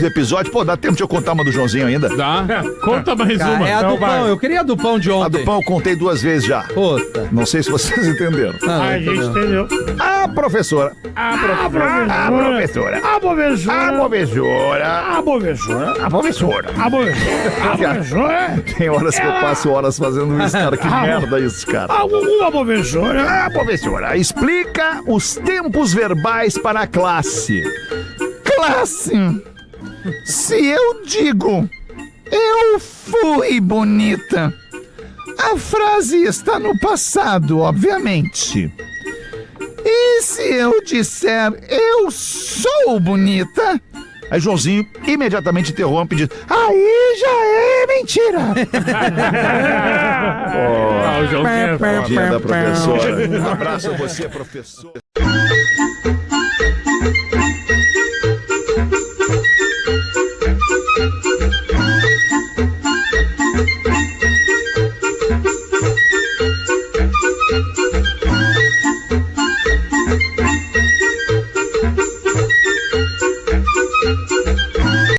episódios. Pô, dá tempo de eu contar uma do Joãozinho ainda? Dá. Conta mais uma. É a do pão, eu queria a do pão de ontem. A do pão eu contei 2 vezes já. Puta. Não sei se vocês entenderam. A gente entendeu. A professora. A professora. A professora. Tem horas que eu passo horas fazendo isso, cara. Que merda isso, cara. Uma professora. A professora explica os tempos verbais para a classe. Classe, se eu digo eu fui bonita, a frase está no passado, obviamente. E se eu disser eu sou bonita, aí Joãozinho imediatamente interrompe e diz: aí já é mentira. O Joãozinho é Dia da professora. Um abraço a você, professor.